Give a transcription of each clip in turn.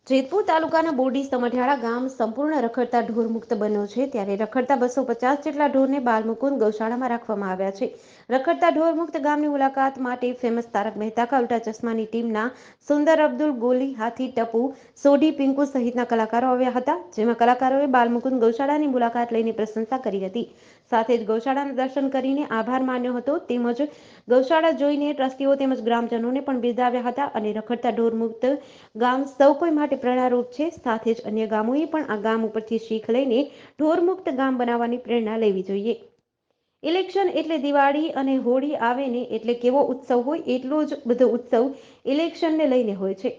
જેતપુર તાલુકાના બોરડી સમઢિયાળા ગામ સંપૂર્ણ રખડતા ઢોરમુક્ત બન્યો છે ત્યારે રખડતા 250 જેટલા ઢોરને બાલમુકુંદ ગૌશાળામાં રાખવામાં આવ્યા છે। રખડતા ઢોરમુક્ત ગામની મુલાકાત માટે ફેમસ તારક મહેતા કા ઉલ્ટા ચશ્માની ટીમના સુંદર અબ્દુલ, ગોલી, હાથી, ટપુ, સોઢી, પિંકુ સહિતના કલાકારો આવ્યા હતા, જેમાં કલાકારોએ બાલમુકુંદ ગૌશાળાની મુલાકાત લઈને પ્રશંસા કરી હતી। સાથે જ ગૌશાળાના દર્શન કરીને આભાર માન્યો હતો તેમજ ગૌશાળા જોઈને ટ્રસ્ટીઓ તેમજ ગ્રામજનોને પણ બિરદાવ્યા હતા અને રખડતા ઢોરમુક્ત ગામ સૌ કોઈ માટે પ્રેરણારૂપ છે। સાથે જ અન્ય ગામોએ પણ આ ગામ ઉપરથી શીખ લઈને ઢોરમુક્ત ગામ બનાવવાની પ્રેરણા લેવી જોઈએ। ઇલેક્શન એટલે દિવાળી અને હોળી આવે ને એટલે કેવો ઉત્સવ હોય એટલો જ બધો ઉત્સવ ઇલેક્શનને લઈને હોય છે।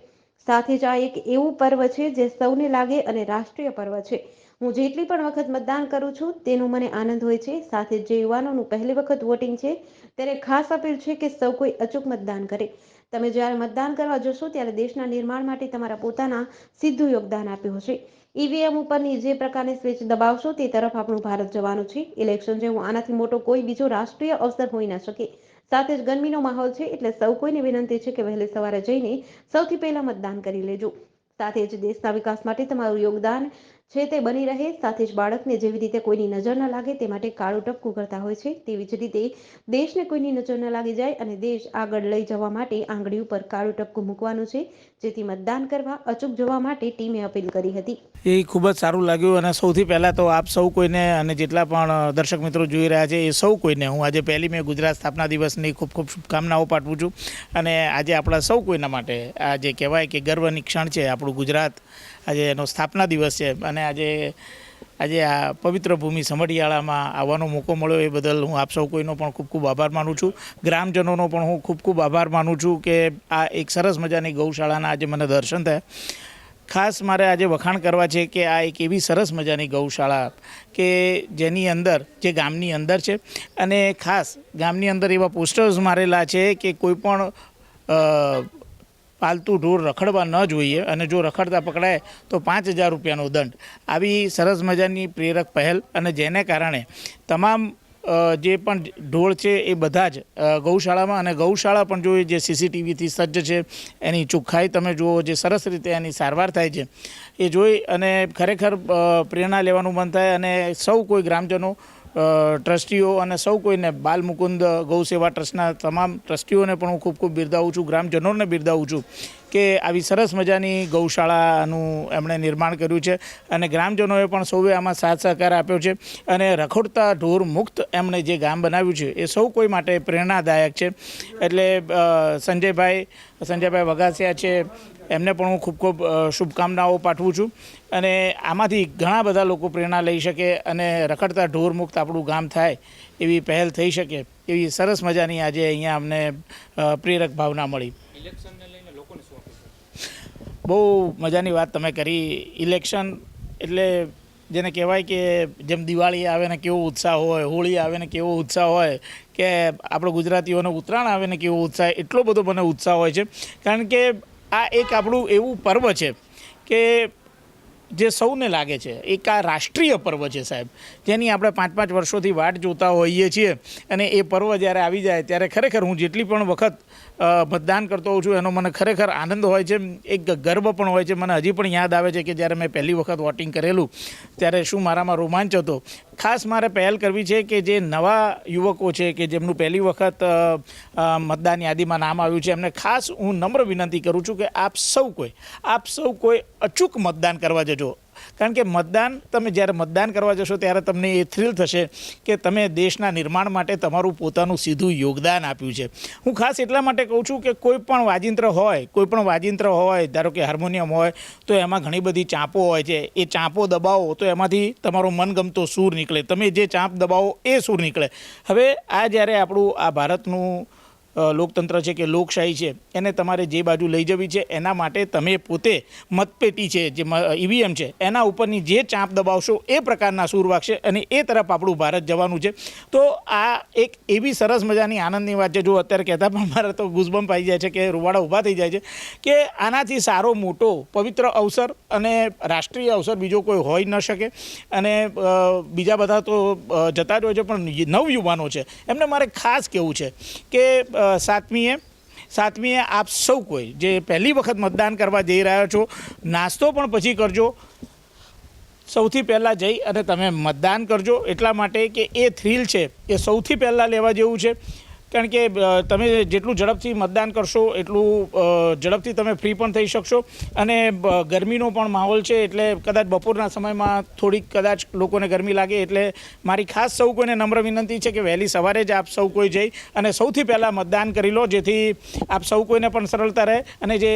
સાથે જ આ એક એવું પર્વ છે જે સૌને લાગે અને રાષ્ટ્રીય પર્વ છે। હું જેટલી પણ વખત મતદાન કરું છું તેનો મને આનંદ હોય છે। સાથે જે યુવાનોનું પહેલી વખત વોટિંગ છે ત્યારે ખાસ અપીલ છે કે સૌ કોઈ અચૂક મતદાન કરે। તમે જ્યારે મતદાન કરવા જશો ત્યારે દેશના નિર્માણ માટે તમારા પોતાના સીધું યોગદાન આપ્યું હશે। ઈવીએમ ઉપરની જે પ્રકારની સ્વિચ દબાવશો તે તરફ આપણું ભારત જવાનું છે। ઇલેક્શન જેવું આનાથી મોટો કોઈ બીજો રાષ્ટ્રીય અવસર હોઈ ના શકે। સાથે જ ગરમીનો માહોલ છે એટલે સૌ કોઈને વિનંતી છે કે વહેલી સવારે જઈને સૌથી પહેલા મતદાન કરી લેજો। સાથે જ દેશના વિકાસ માટે તમારું યોગદાન છે તે બની રહે। સાથે જ બાળકને જેવી રીતે કોઈની નજર ન લાગે તે માટે કાળું ટપકું કરતા હોય છે તેવી જ રીતે દેશને કોઈની નજર ન લાગી જાય અને દેશ આગળ લઈ જવા માટે આંગળી ઉપર કાળું ટપકું મૂકવાનું છે। જેથી મતદાન કરવા અચૂક જવા માટે ટીમે અપીલ કરી હતી। એ ખૂબ જ સારું લાગ્યું અને સૌથી પહેલાં તો આપ સૌ કોઈને અને જેટલા પણ દર્શક મિત્રો જોઈ રહ્યા છે એ સૌ કોઈને હું આજે 1 મે ગુજરાત સ્થાપના દિવસની ખૂબ ખૂબ શુભકામનાઓ પાઠવું છું। અને આજે આપણા સૌ કોઈના માટે આ જે કહેવાય કે ગર્વની ક્ષણ છે આપણું ગુજરાત, આજે એનો સ્થાપના દિવસ છે અને આજે આ પવિત્ર ભૂમિ સમઢિયાળામાં આવવાનો મોકો મળ્યો એ બદલ હું આપ સૌ કોઈનો પણ ખૂબ ખૂબ આભાર માનું છું। ગ્રામજનોનો પણ હું ખૂબ ખૂબ આભાર માનું છું કે આ એક સરસ મજાની ગૌશાળાના આજે મને દર્શન થયા। ખાસ મારે આજે વખાણ કરવા છે કે આ એક એવી સરસ મજાની ગૌશાળા કે જેની અંદર જે ગામની અંદર છે અને ખાસ ગામની અંદર એવા પોસ્ટર્સ મારેલા છે કે કોઈ પણ પાલતુ ઢોર રખડવા ન જોઈએ અને જો રખડતા પકડાય તો 5000 રૂપિયાનો દંડ। આવી સરસ મજાની પ્રેરક પહેલ અને જેને કારણે તમામ જે પણ ઢોળ છે એ બધા જ ગૌશાળામાં અને ગૌશાળા પણ જોઈએ જે સીસીટીવીથી સજ્જ છે, એની ચોખ્ખાઈ તમે જુઓ, જે સરસ રીતે એની સારવાર થાય છે એ જોઈ અને ખરેખર પ્રેરણા લેવાનું મન થાય। અને સૌ કોઈ ગ્રામજનો, ટ્રસ્ટીઓ અને સૌ કોઈને બાલમુકુંદ ગૌ સેવા ટ્રસ્ટના તમામ ટ્રસ્ટીઓને પણ હું ખૂબ ખૂબ બિરદાવું છું, ગ્રામજનોને બિરદાવું છું કે આવી સરસ મજાની ગૌશાળાનું એમણે નિર્માણ કર્યું છે અને ગ્રામજનોએ પણ સૌએ આમાં સાથ સહકાર આપ્યો છે અને રખડતા ઢોર મુક્ત એમણે જે ગામ બનાવ્યું છે એ સૌ કોઈ માટે પ્રેરણાદાયક છે। એટલે સંજયભાઈ વઘાસિયા છે એમને પણ હું ખૂબ ખૂબ શુભકામનાઓ પાઠવું છું અને આમાંથી ઘણા બધા લોકો પ્રેરણા લઈ શકે અને રખડતા ઢોર મુક્ત આપણું ગામ થાય એવી પહેલ થઈ શકે એવી સરસ મજાની આજે અહીંયા અમને પ્રેરક ભાવના મળી। બહુ મજાની વાત તમે કરી। ઇલેક્શન એટલે જેને કહેવાય કે જેમ દિવાળી આવે ને કેવો ઉત્સાહ હોય, હોળી આવે ને કેવો ઉત્સાહ હોય, કે આપણે ગુજરાતીઓનો ઉત્તરાયણ આવે ને કેવો ઉત્સાહ, એટલો બધો મને ઉત્સાહ હોય છે કારણ કે આ એક આપણું એવું પર્વ છે કે જે સૌને લાગે છે એક આ રાષ્ટ્રીય પર્વ છે સાહેબ, જેની આપણે 5-5 વર્ષોથી વાટ જોતા હોઈએ છીએ અને એ પર્વ જ્યારે આવી જાય ત્યારે ખરેખર હું જેટલી પણ વખત મતદાન કરતો હોઉં છું એનો મને ખરેખર આનંદ હોય છે, એક ગર્વ પણ હોય છે। મને હજી પણ યાદ આવે છે કે જ્યારે મેં પહેલી વખત વોટિંગ કરેલું ત્યારે શું મારામાં રોમાંચ હતો। ખાસ મારે પહેલ કરવી છે કે જે નવા યુવકો છે કે જેમનું પહેલી વખત મતદાન યાદીમાં નામ આવ્યું છે એમને ખાસ હું નમ્ર વિનંતી કરું છું કે આપ સૌ કોઈ અચૂક મતદાન કરવા જજો। કારણ કે મતદાન તમે જ્યારે મતદાન કરવા જશો ત્યારે તમને એ થ્રિલ થશે કે તમે દેશના નિર્માણ માટે તમારું પોતાનું સીધું યોગદાન આપ્યું છે। હું ખાસ એટલા માટે કહું છું કે કોઈ પણ વાજિંત્ર હોય, ધારો કે હાર્મોનિયમ હોય તો એમાં ઘણી બધી ચાંપો હોય છે, એ ચાંપો દબાવો તો એમાંથી તમારો મનગમતો સૂર નીકળે, તમે જે ચાંપ દબાવો એ સૂર નીકળે। હવે આ જ્યારે આપણું આ ભારતનું લોકતંત્ર છે કે લોકશાહી છે એને તમારે જે બાજુ લઈ જવી છે એના માટે તમે પોતે મતપેટી છે જે ઈવીએમ છે એના ઉપરની જે ચાંપ દબાવશો એ પ્રકારના સૂર વાગશે અને એ તરફ આપણું ભારત જવાનું છે। તો આ એક એવી સરસ મજાની આનંદની વાત છે, જો અત્યારે કહેતા પણ મારા તો ગુઝબમ્પ આવી જાય છે કે રૂવાડા ઊભા થઈ જાય છે કે આનાથી સારો મોટો પવિત્ર અવસર અને રાષ્ટ્રીય અવસર બીજો કોઈ હોઈ ન શકે। અને બીજા બધા તો જતા જ હોય છે પણ નવયુવાનો છે એમને મારે ખાસ કહેવું છે કે 7મીએ સાતમીએ આપ સૌ કોઈ જે પહેલી વખત મતદાન કરવા જઈ રહ્યા છો, નાસ્તો પણ પછી કરજો, સૌથી પહેલાં જઈ અને તમે મતદાન કરજો, એટલા માટે કે એ થ્રિલ છે એ સૌથી પહેલાં લેવા જેવું છે. કારણ કે તમે જેટલું ઝડપથી મતદાન કરશો એટલું ઝડપથી તમે ફ્રી પણ થઈ શકશો. અને ગરમીનો પણ માહોલ છે, એટલે કદાચ બપોરના સમયમાં થોડીક કદાચ લોકોને ગરમી લાગે, એટલે મારી ખાસ સૌ કોઈને નમ્ર વિનંતી છે કે વહેલી સવારે જ આપ સૌ કોઈ જઈ અને સૌથી પહેલાં મતદાન કરી લો, જેથી આપ સૌ કોઈને પણ સરળતા રહે અને જે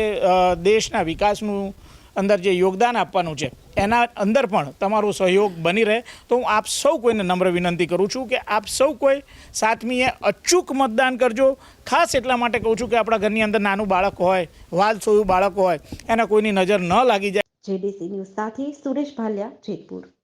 દેશના વિકાસનું અંદર જે યોગદાન આપવાનું છે એના અંદર પણ તમારો સહયોગ બની રહે. તો હું આપ સૌ કોઈને નમ્ર વિનંતી કરું છું કે આપ સૌ કોઈ સાતમીએ અચૂક મતદાન કરજો. ખાસ એટલા માટે કહું છું કે આપણા ઘરની અંદર નાનું બાળક હોય, વાલસોયું બાળક હોય, એને કોઈની નજર ન લાગી જાય. જેડીસી ન્યૂઝ સાથે સુરેશ ભાલિયા, જેતપુર.